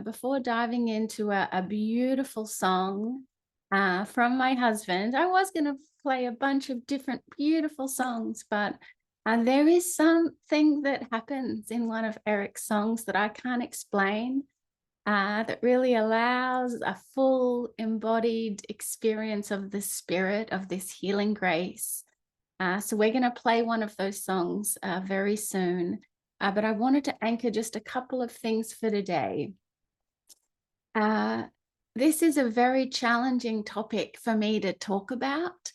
before diving into a beautiful song from my husband. I was going to play a bunch of different beautiful songs, but there is something that happens in one of Eric's songs that I can't explain, that really allows a full embodied experience of the spirit of this healing grace. So we're going to play one of those songs very soon. But I wanted to anchor just a couple of things for today. This is a very challenging topic for me to talk about,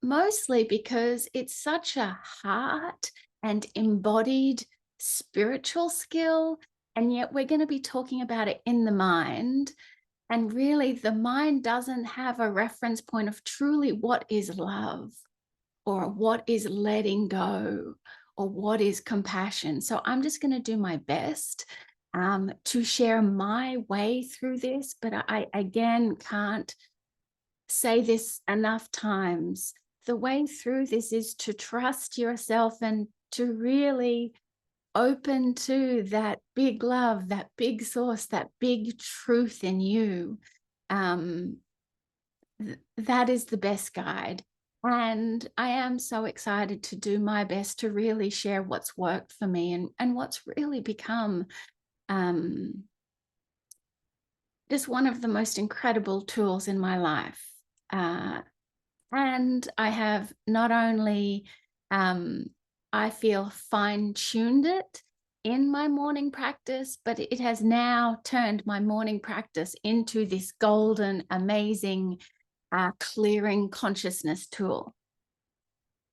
mostly because it's such a heart and embodied spiritual skill, and yet we're going to be talking about it in the mind. And really, the mind doesn't have a reference point of truly what is love, or what is letting go, or what is compassion. So I'm just going to do my best to share my way through this, but I again can't say this enough times. The way through this is to trust yourself and to really open to that big love, that big source, that big truth in you. That is the best guide. And I am so excited to do my best to really share what's worked for me and what's really become just one of the most incredible tools in my life. And I have not only, I feel, fine-tuned it in my morning practice, but it has now turned my morning practice into this golden, amazing, clearing consciousness tool.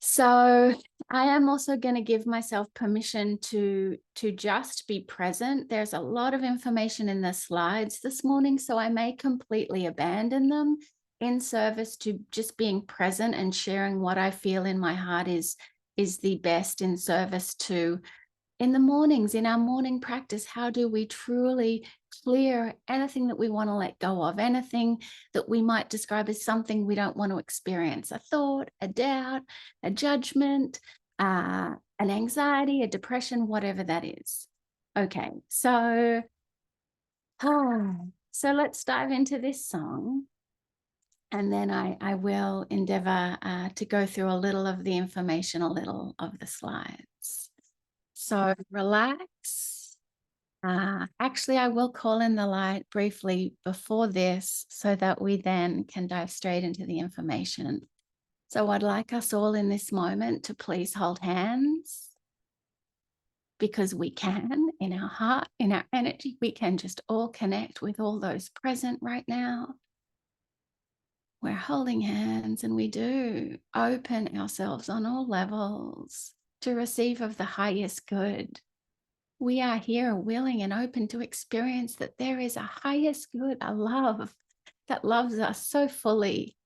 So I am also going to give myself permission to just be present. There's a lot of information in the slides this morning, so I may completely abandon them in service to just being present and sharing what I feel in my heart is the best in service to, in the mornings, in our morning practice, how do we truly clear anything that we want to let go of, anything that we might describe as something we don't want to experience, a thought, a doubt, a judgment, an anxiety, a depression, whatever that is. Okay, so let's dive into this song. And then I will endeavor to go through a little of the information, a little of the slides. So relax. Actually, I will call in the light briefly before this so that we then can dive straight into the information. So I'd like us all in this moment to please hold hands, because we can, in our heart, in our energy, we can just all connect with all those present right now. We're holding hands, and we do open ourselves on all levels to receive of the highest good. We are here willing and open to experience that there is a highest good, a love that loves us so fully,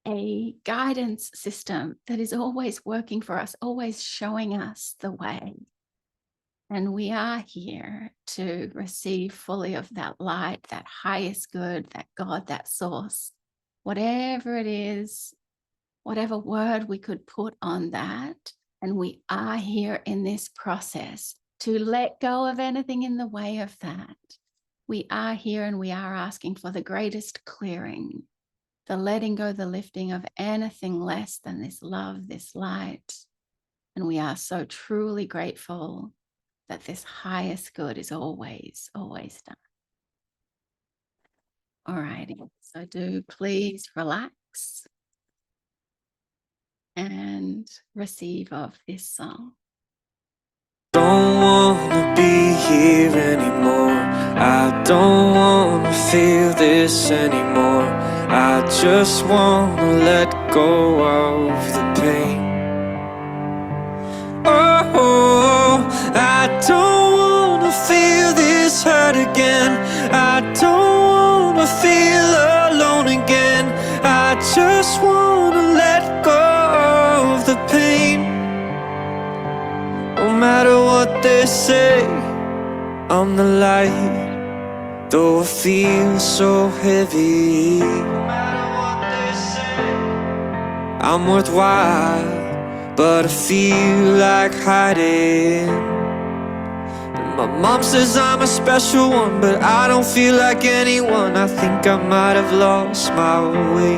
a guidance system that is always working for us, always showing us the way. And we are here to receive fully of that light, that highest good, that God, that source, whatever it is, whatever word we could put on that. And we are here in this process to let go of anything in the way of that. We are here and we are asking for the greatest clearing, the letting go, the lifting of anything less than this love, this light. And we are so truly grateful that this highest good is always, always done. All righty, so do please relax and receive of this song. Don't wanna be here anymore. I don't wanna feel this anymore. I just wanna let go of the pain. Oh, I don't wanna feel this hurt again. I don't wanna feel alone again. I just wanna let go of the pain. No matter what they say, I'm the light, though I feel so heavy. No matter what they say, I'm worthwhile, but I feel like hiding. And my mom says I'm a special one, but I don't feel like anyone. I think I might have lost my way.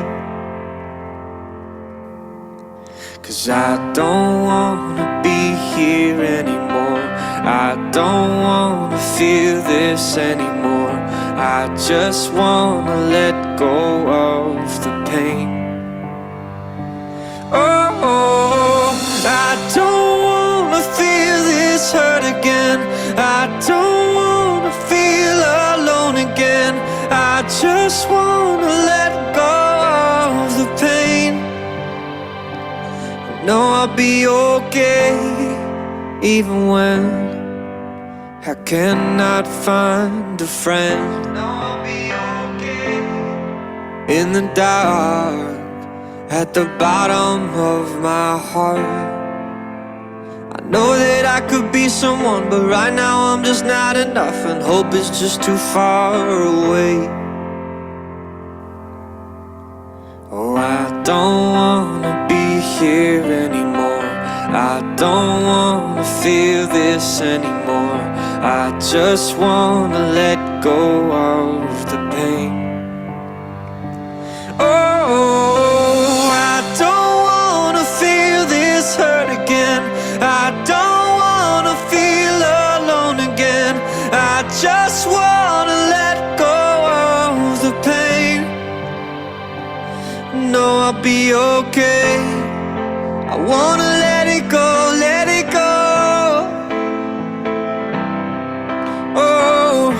'Cause I don't wanna be here anymore. I don't wanna feel this anymore. I just wanna let go of the pain. Oh, I don't wanna feel this hurt again. I don't wanna feel alone again. I just wanna let go of the pain. No, I'll be okay, even when I cannot find a friend. No, I'll be okay in the dark, at the bottom of my heart. I know that I could be someone, but right now I'm just not enough, and hope is just too far away. Oh, I don't wanna be here anymore. I don't wanna feel this anymore. I just wanna let go of the pain. Oh, I don't wanna feel this hurt again. I don't wanna feel alone again. I just wanna let go of the pain. No, I'll be okay. I wanna let it go, let it go. Oh,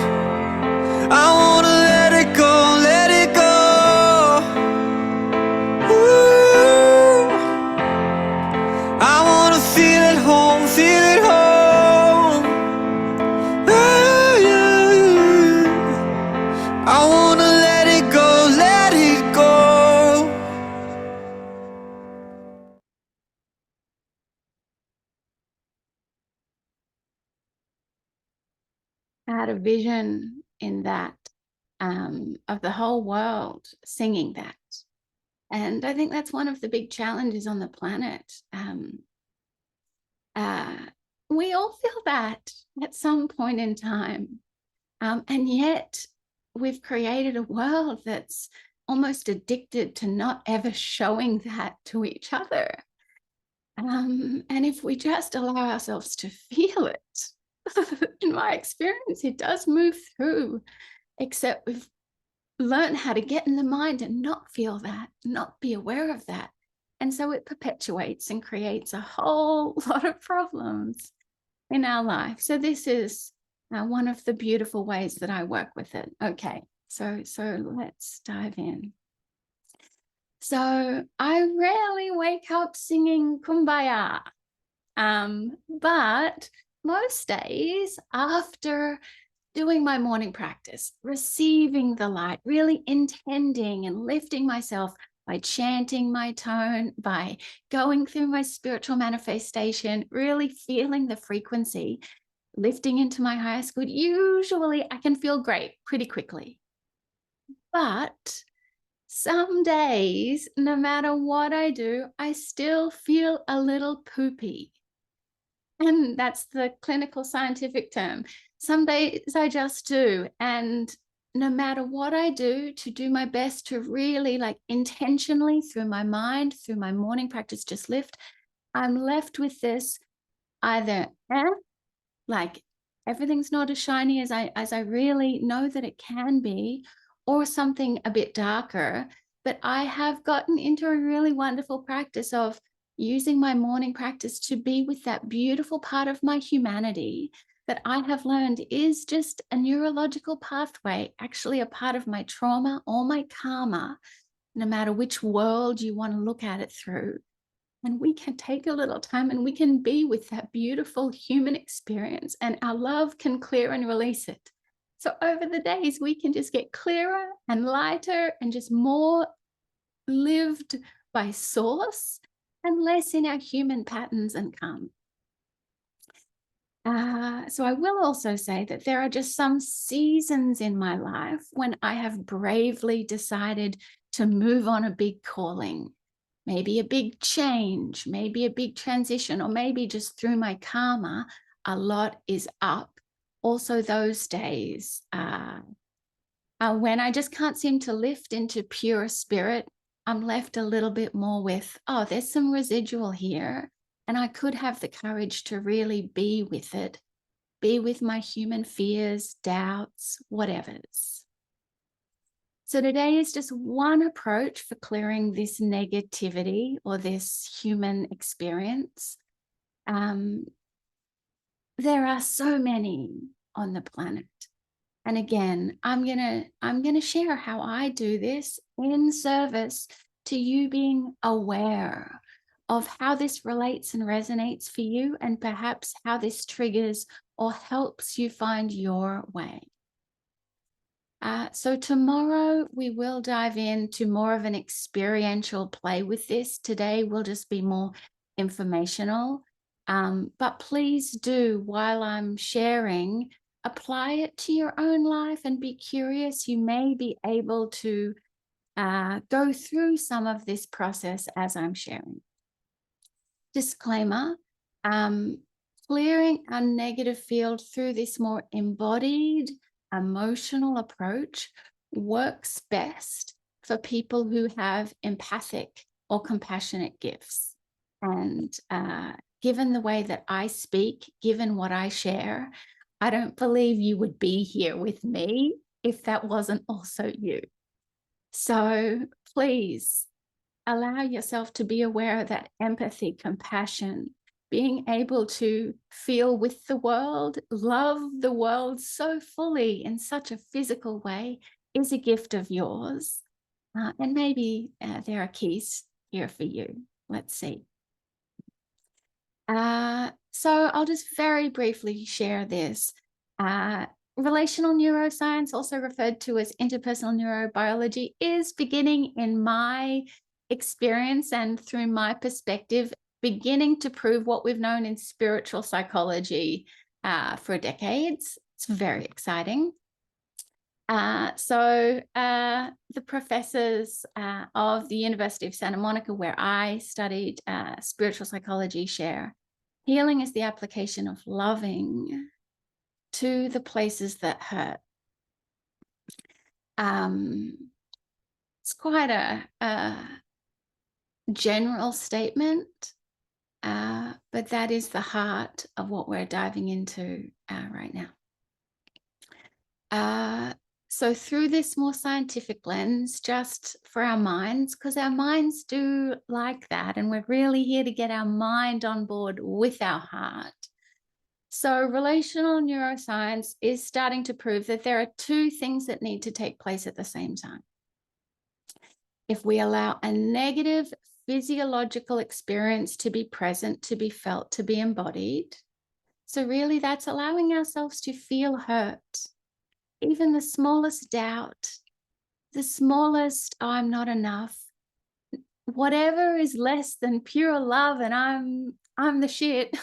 I wanna let it go, let it go. Ooh, I wanna feel at home, feel at home. Ah, yeah. I wanna let it go, let it go. I had a vision in that of the whole world singing that. And I think that's one of the big challenges on the planet. We all feel that at some point in time. And yet we've created a world that's almost addicted to not ever showing that to each other. And if we just allow ourselves to feel it, in my experience, it does move through, except we've learned how to get in the mind and not feel that, not be aware of that. And so it perpetuates and creates a whole lot of problems in our life. So this is one of the beautiful ways that I work with it. Okay, so let's dive in. So I rarely wake up singing Kumbaya, but most days after doing my morning practice, receiving the light, really intending and lifting myself by chanting my tone, by going through my spiritual manifestation, really feeling the frequency, lifting into my highest good, usually I can feel great pretty quickly. But some days, no matter what I do, I still feel a little poopy. And that's the clinical scientific term. Some days I just do. And no matter what I do, to do my best to really intentionally through my mind, through my morning practice, just lift, I'm left with this either like everything's not as shiny as I really know that it can be, or something a bit darker. But I have gotten into a really wonderful practice of using my morning practice to be with that beautiful part of my humanity that I have learned is just a neurological pathway, actually a part of my trauma or my karma, no matter which world you want to look at it through. And we can take a little time and we can be with that beautiful human experience, and our love can clear and release it. So over the days, we can just get clearer and lighter and just more lived by source and less in our human patterns and karma. So I will also say that there are just some seasons in my life when I have bravely decided to move on a big calling, maybe a big change, maybe a big transition, or maybe just through my karma, a lot is up also those days when I just can't seem to lift into pure spirit, I'm left a little bit more with, oh, there's some residual here. And I could have the courage to really be with it, be with my human fears, doubts, whatever's. So today is just one approach for clearing this negativity or this human experience. There are so many on the planet. And again, I'm gonna share how I do this in service to you being aware of how this relates and resonates for you, and perhaps how this triggers or helps you find your way. So tomorrow we will dive into more of an experiential play with this. Today will just be more informational. But please do, while I'm sharing, apply it to your own life and be curious. You may be able to go through some of this process as I'm sharing. Disclaimer, clearing our negative field through this more embodied, emotional approach works best for people who have empathic or compassionate gifts. And given the way that I speak, given what I share, I don't believe you would be here with me if that wasn't also you. So please allow yourself to be aware of that empathy, compassion, being able to feel with the world, love the world so fully in such a physical way is a gift of yours. And maybe there are keys here for you. Let's see. So I'll just very briefly share this. Relational neuroscience, also referred to as interpersonal neurobiology, is beginning, in my experience and through my perspective, beginning to prove what we've known in spiritual psychology for decades. It's very exciting. So the professors of the University of Santa Monica, where I studied spiritual psychology, share healing is the application of loving to the places that hurt. It's quite a general statement, but that is the heart of what we're diving into right now. So through this more scientific lens, just for our minds, because our minds do like that, and we're really here to get our mind on board with our heart. So relational neuroscience is starting to prove that there are two things that need to take place at the same time. If we allow a negative physiological experience to be present, to be felt, to be embodied, so really that's allowing ourselves to feel hurt, even the smallest doubt, the smallest, oh, I'm not enough, whatever is less than pure love and I'm the shit.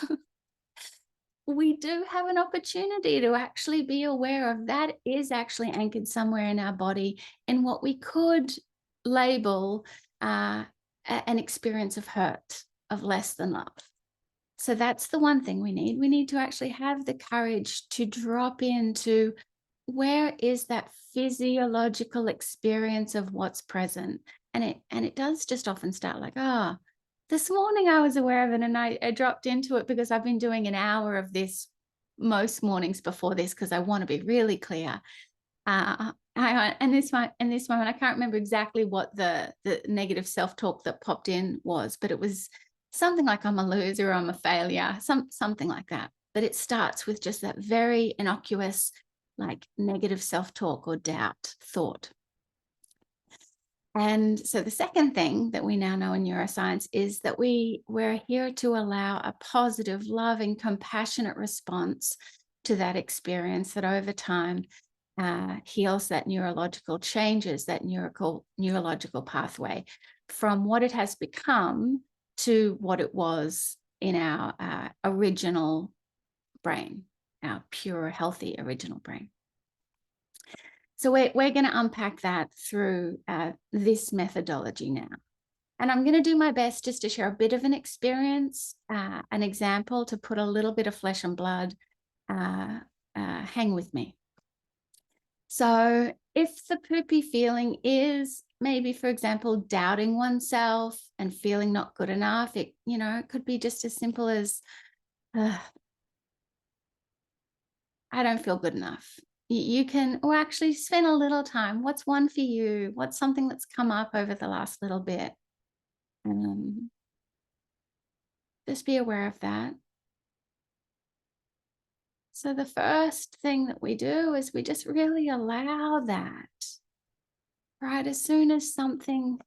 We do have an opportunity to actually be aware of that is actually anchored somewhere in our body in what we could label an experience of hurt, of less than love. So that's the one thing we need. We need to actually have the courage to drop into where is that physiological experience of what's present. And it does just often start like, oh, this morning I was aware of it and I dropped into it because I've been doing an hour of this most mornings before this because I want to be really clear. And this moment, I can't remember exactly what the negative self-talk that popped in was, but it was something like I'm a loser, I'm a failure, something like that. But it starts with just that very innocuous, like negative self-talk or doubt thought. And so the second thing that we now know in neuroscience is that we're here to allow a positive, loving, compassionate response to that experience that over time heals that neurological changes, that neurological pathway from what it has become to what it was in our original brain, our pure, healthy original brain. So we're going to unpack that through this methodology now. And I'm going to do my best just to share a bit of an experience, an example to put a little bit of flesh and blood hang with me. So if the poopy feeling is maybe, for example, doubting oneself and feeling not good enough, it could be just as simple as, I don't feel good enough. You can, or actually spend a little time. What's one for you? What's something that's come up over the last little bit? Just be aware of that. So the first thing that we do is we just really allow that, right? As soon as something,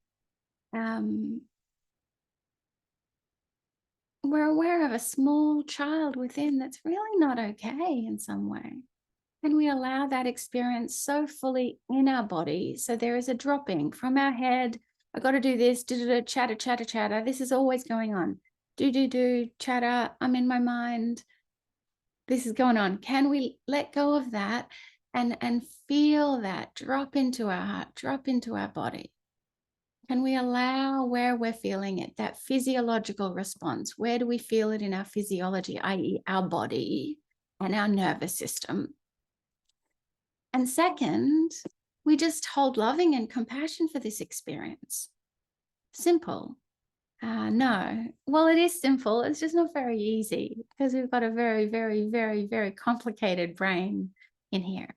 we're aware of a small child within that's really not okay in some way. And we allow that experience so fully in our body. So there is a dropping from our head. I got to do this, chatter, chatter, chatter. This is always going on. Do, chatter. I'm in my mind. This is going on. Can we let go of that and feel that drop into our heart, drop into our body? Can we allow where we're feeling it, that physiological response? Where do we feel it in our physiology, i.e. our body and our nervous system? And second, we just hold loving and compassion for this experience. Simple. No. Well, it is simple. It's just not very easy because we've got a very, very, very, very complicated brain in here.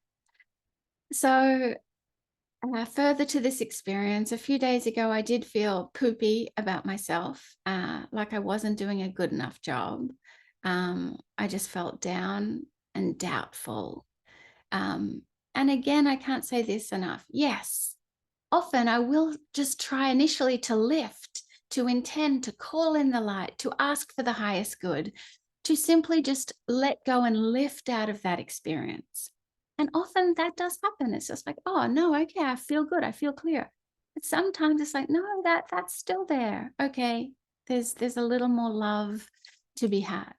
So further to this experience, a few days ago, I did feel poopy about myself, like I wasn't doing a good enough job. I just felt down and doubtful. And again, I can't say this enough. Yes, often I will just try initially to lift, to intend, to call in the light, to ask for the highest good, to simply just let go and lift out of that experience. And often that does happen. It's just like, oh no, okay, I feel good, I feel clear. But sometimes it's like, no, that's still there. Okay, there's a little more love to be had.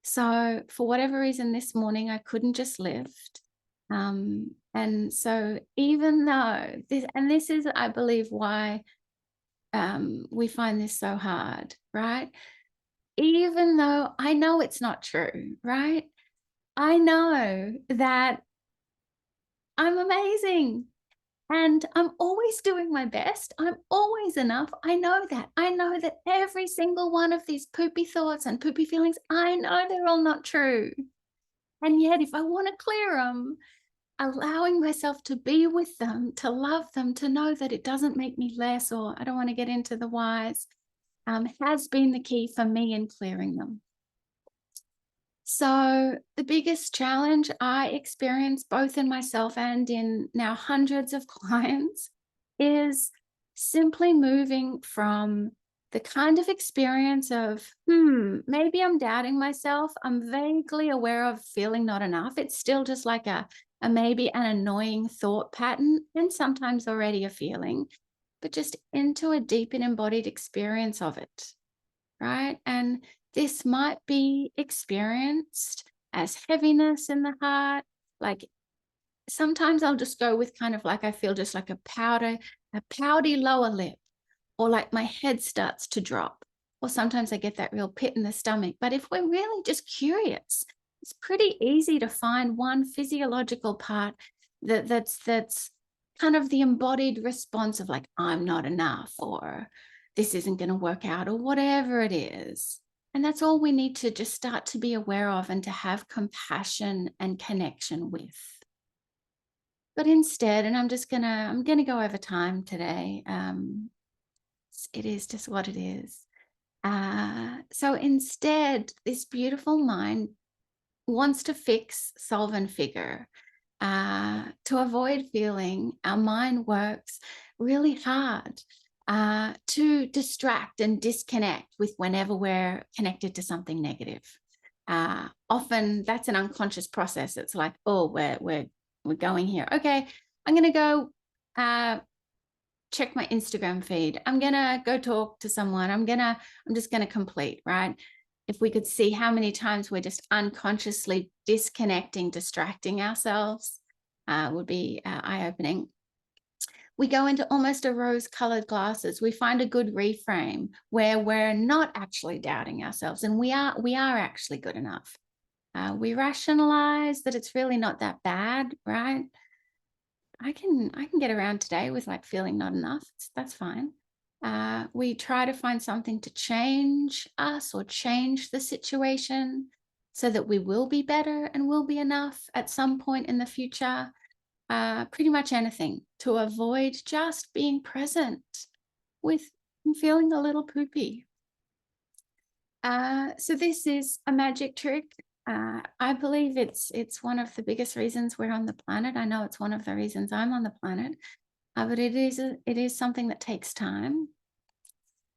So for whatever reason this morning, I couldn't just lift. And so even though this is, I believe, why we find this so hard, right? Even though I know it's not true, right? I know that I'm amazing and I'm always doing my best. I'm always enough. I know that. I know that every single one of these poopy thoughts and poopy feelings, I know they're all not true. And yet, if I want to clear them, allowing myself to be with them, to love them, to know that it doesn't make me less, or I don't want to get into the whys, has been the key for me in clearing them. So the biggest challenge I experience both in myself and in now hundreds of clients is simply moving from the kind of experience of, maybe I'm doubting myself. I'm vaguely aware of feeling not enough. It's still just like a maybe an annoying thought pattern and sometimes already a feeling, but just into a deep and embodied experience of it, right? And this might be experienced as heaviness in the heart. Like sometimes I'll just go with kind of like, I feel just like a pouty lower lip, or like my head starts to drop, or sometimes I get that real pit in the stomach. But if we're really just curious, it's pretty easy to find one physiological part that's kind of the embodied response of like, I'm not enough, or this isn't going to work out, or whatever it is. And that's all we need to just start to be aware of and to have compassion and connection with. But instead, and I'm going to go over time today. It is just what it is. So instead, this beautiful mind wants to fix, solve, and figure. To avoid feeling, our mind works really hard to distract and disconnect with whenever we're connected to something negative. Often that's an unconscious process. It's like, oh, we're going here. Okay, I'm going to go check my Instagram feed. I'm going to go talk to someone. I'm just going to complete, right? If we could see how many times we're just unconsciously disconnecting, distracting ourselves, would be eye-opening. We go into almost a rose-colored glasses. We find a good reframe where we're not actually doubting ourselves and we are actually good enough. We rationalize that it's really not that bad, right? I can get around today with like feeling not enough. That's fine. We try to find something to change us or change the situation so that we will be better and will be enough at some point in the future. Pretty much anything to avoid just being present with feeling a little poopy. So this is a magic trick. I believe it's one of the biggest reasons we're on the planet. I know it's one of the reasons I'm on the planet, but it is something that takes time.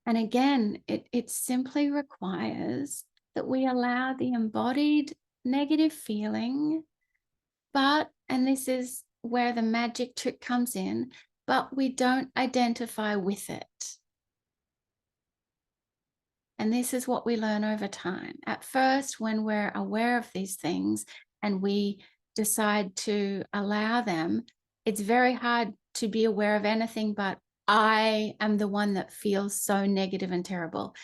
And again, it simply requires that we allow the embodied negative feeling, and this is where the magic trick comes in, but we don't identify with it. And this is what we learn over time. At first, when we're aware of these things and we decide to allow them, it's very hard to be aware of anything but I am the one that feels so negative and terrible.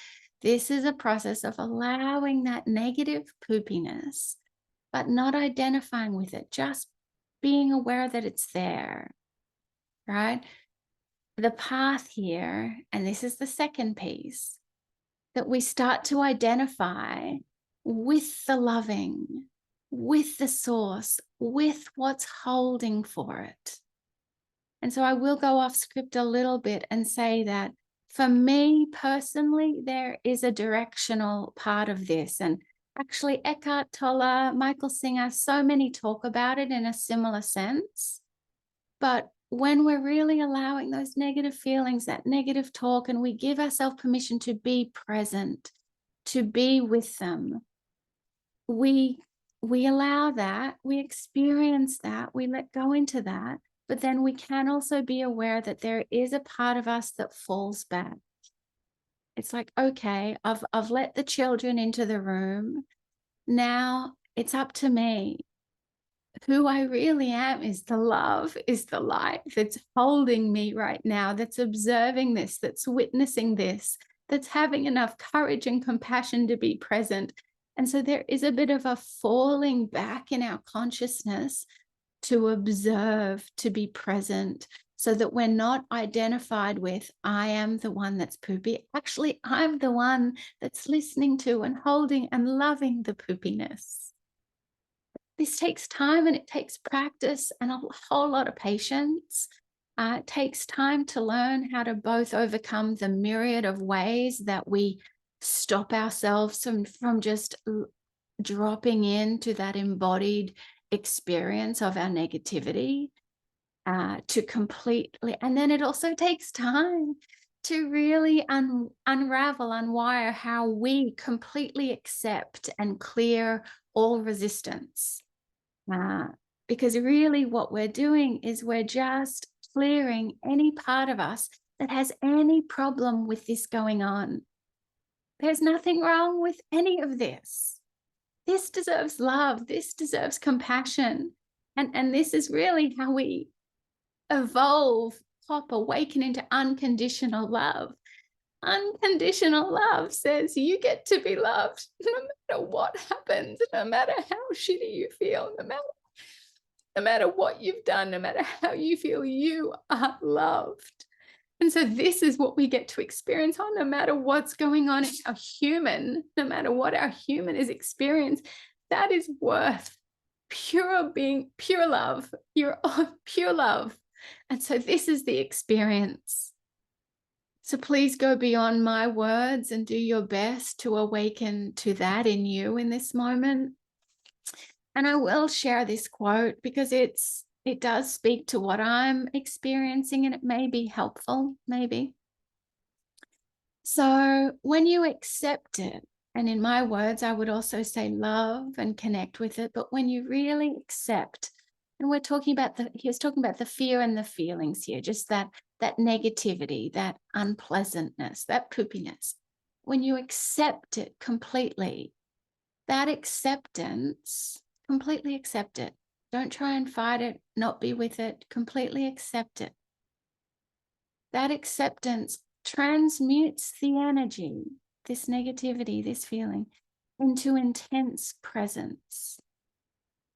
This is a process of allowing that negative poopiness, but not identifying with it, just being aware that it's there, right? The path here, and this is the second piece, that we start to identify with the loving, with the source, with what's holding for it. And so I will go off script a little bit and say that for me personally, there is a directional part of this. And actually, Eckhart Tolle, Michael Singer, so many talk about it in a similar sense. But when we're really allowing those negative feelings, that negative talk, and we give ourselves permission to be present, to be with them, we allow that, we experience that, we let go into that, but then we can also be aware that there is a part of us that falls back. It's like, okay, I've let the children into the room. Now it's up to me. Who I really am is the love, is the light that's holding me right now, that's observing this, that's witnessing this, that's having enough courage and compassion to be present. And so there is a bit of a falling back in our consciousness to observe, to be present, so that we're not identified with, I am the one that's poopy. Actually, I'm the one that's listening to and holding and loving the poopiness. This takes time and it takes practice and a whole lot of patience. It takes time to learn how to both overcome the myriad of ways that we stop ourselves from just dropping into that embodied experience of our negativity, to completely, and then it also takes time to really unravel, unwire how we completely accept and clear all resistance. Because really what we're doing is we're just clearing any part of us that has any problem with this going on. There's nothing wrong with any of this. This deserves love. This deserves compassion. And this is really how we evolve, awaken into unconditional love. Unconditional love says you get to be loved no matter what happens, no matter how shitty you feel, no matter what you've done, no matter how you feel, you are loved. And so this is what we get to experience on, no matter what's going on in our human, no matter what our human is experiencing, that is worth pure being, pure love. You're pure love. And so this is the experience. So please go beyond my words and do your best to awaken to that in you in this moment. And I will share this quote because it does speak to what I'm experiencing and it may be helpful, maybe. So when you accept it, and in my words, I would also say love and connect with it, but when you really accept, and we're talking about he was talking about the fear and the feelings here, just that negativity, that unpleasantness, that poopiness. When you accept it completely, that acceptance, completely accept it. Don't try and fight it, not be with it, completely accept it. That acceptance transmutes the energy, this negativity, this feeling, into intense presence.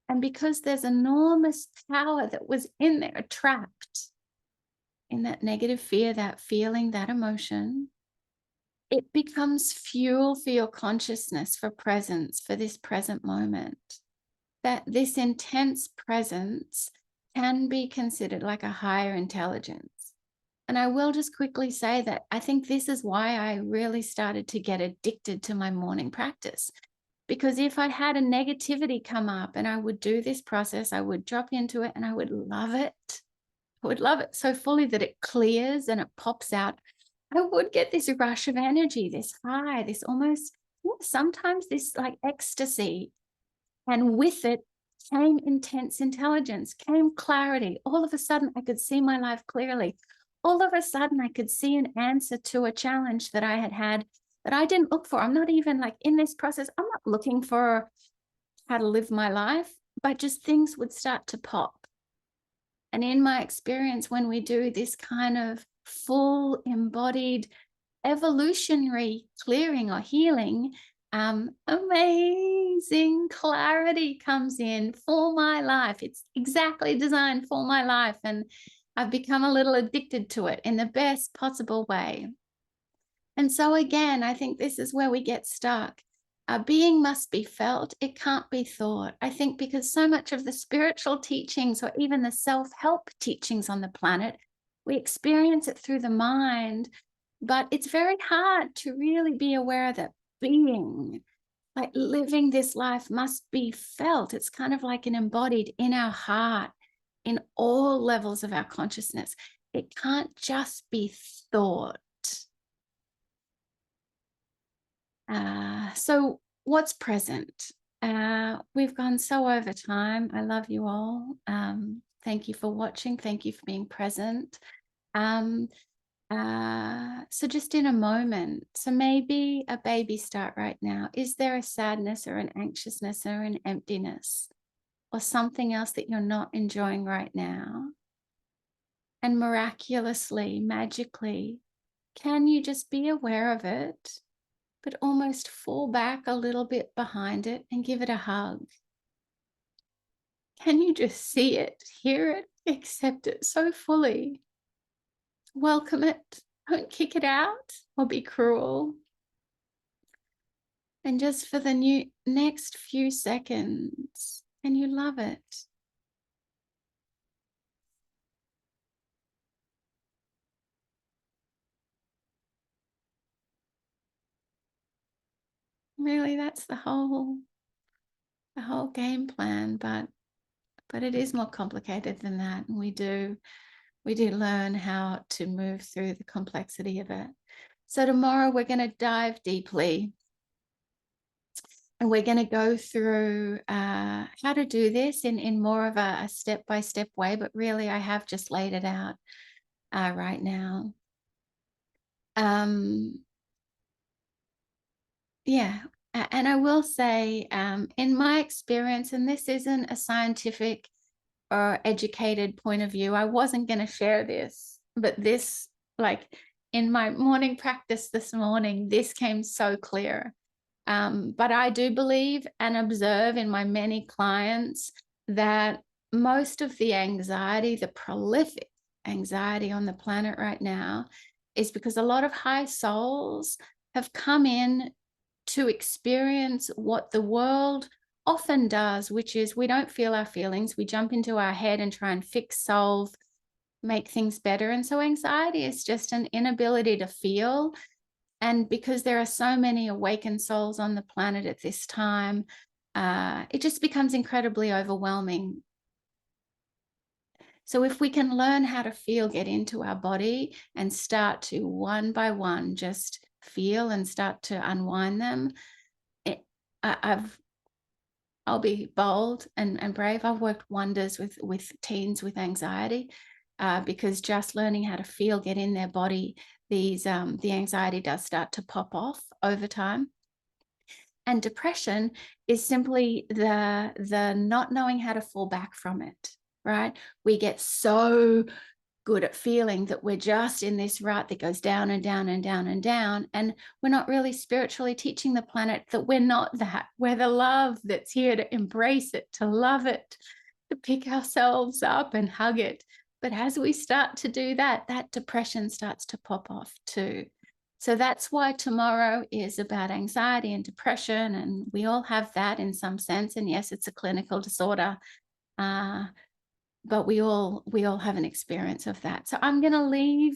And because there's enormous power that was in there trapped in that negative fear, that feeling, that emotion, it becomes fuel for your consciousness, for presence, for this present moment. That this intense presence can be considered like a higher intelligence. And I will just quickly say that I think this is why I really started to get addicted to my morning practice. Because if I had a negativity come up and I would do this process, I would drop into it and I would love it. I would love it so fully that it clears and it pops out. I would get this rush of energy, this high, this almost, sometimes this like ecstasy. And with it came intense intelligence, came clarity. All of a sudden, I could see my life clearly. All of a sudden, I could see an answer to a challenge that I had had that I didn't look for. I'm not even like in this process, I'm not looking for how to live my life, but just things would start to pop. And in my experience, when we do this kind of full embodied evolutionary clearing or healing, amazing clarity comes in for my life. It's exactly designed for my life. And I've become a little addicted to it in the best possible way. And so, again, I think this is where we get stuck. Being must be felt, it can't be thought. I think because so much of the spiritual teachings or even the self-help teachings on the planet, we experience it through the mind, but it's very hard to really be aware that being, like living this life, must be felt. It's kind of like an embodied in our heart, in all levels of our consciousness. It can't just be thought. So what's present? We've gone so over time. I love you all. Thank you for watching. Thank you for being present. So just in a moment, so maybe a baby start right now. Is there a sadness or an anxiousness or an emptiness or something else that you're not enjoying right now? And miraculously, magically, can you just be aware of it, but almost fall back a little bit behind it and give it a hug? Can you just see it, hear it, accept it so fully? Welcome it. Don't kick it out or be cruel. And just for the next few seconds, can you love it? Really, that's the whole game plan, but it is more complicated than that. And we do learn how to move through the complexity of it. So tomorrow we're going to dive deeply and we're going to go through how to do this in more of a step-by-step way, but really I have just laid it out right now. Yeah, and I will say, in my experience, and this isn't a scientific or educated point of view, I wasn't going to share this, but this, like in my morning practice this morning, this came so clear. But I do believe and observe in my many clients that most of the anxiety, the prolific anxiety on the planet right now, is because a lot of high souls have come in to experience what the world often does, which is we don't feel our feelings. We jump into our head and try and fix, solve, make things better. And so anxiety is just an inability to feel. And because there are so many awakened souls on the planet at this time, it just becomes incredibly overwhelming. So if we can learn how to feel, get into our body and start to one by one just feel and start to unwind them, I'll be bold and brave. I've worked wonders with teens with anxiety because just learning how to feel, get in their body, the anxiety does start to pop off over time. And depression is simply the not knowing how to fall back from it, right? We get so good at feeling that we're just in this rut that goes down and down and down and down. And we're not really spiritually teaching the planet that we're not that. We're the love that's here to embrace it, to love it, to pick ourselves up and hug it. But as we start to do that, that depression starts to pop off too. So that's why tomorrow is about anxiety and depression. And we all have that in some sense. And yes, it's a clinical disorder. But we all have an experience of that. So I'm going to leave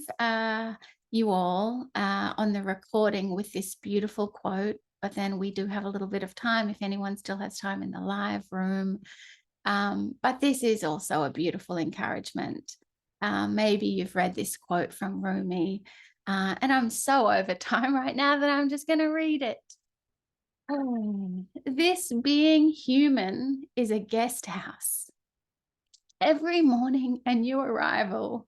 you all on the recording with this beautiful quote, but then we do have a little bit of time if anyone still has time in the live room. But this is also a beautiful encouragement. Maybe you've read this quote from Rumi, and I'm so over time right now that I'm just going to read it. This being human is a guest house. Every morning a new arrival,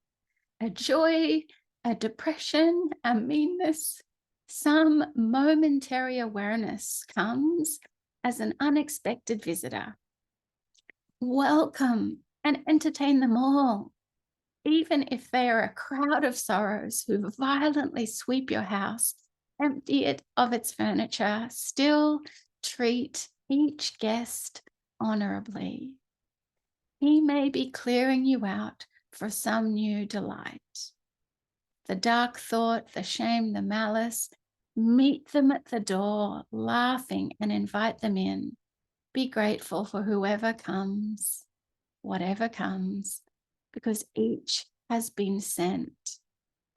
a joy, a depression, a meanness, some momentary awareness comes as an unexpected visitor. Welcome and entertain them all, even if they are a crowd of sorrows who violently sweep your house, empty it of its furniture, still treat each guest honorably. He may be clearing you out for some new delight. The dark thought, the shame, the malice, meet them at the door, laughing, and invite them in. Be grateful for whoever comes, whatever comes, because each has been sent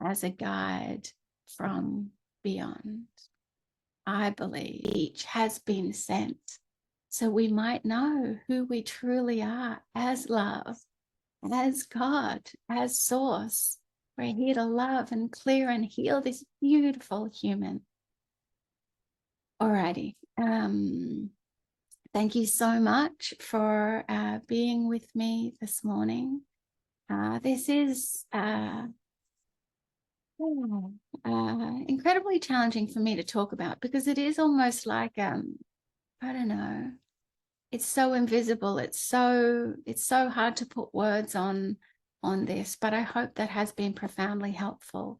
as a guide from beyond. I believe each has been sent so we might know who we truly are as love, as God, as source. We're here to love and clear and heal this beautiful human. Alrighty. Thank you so much for being with me this morning. This is incredibly challenging for me to talk about because it is almost like, I don't know, it's so invisible. It's so hard to put words on this, but I hope that has been profoundly helpful.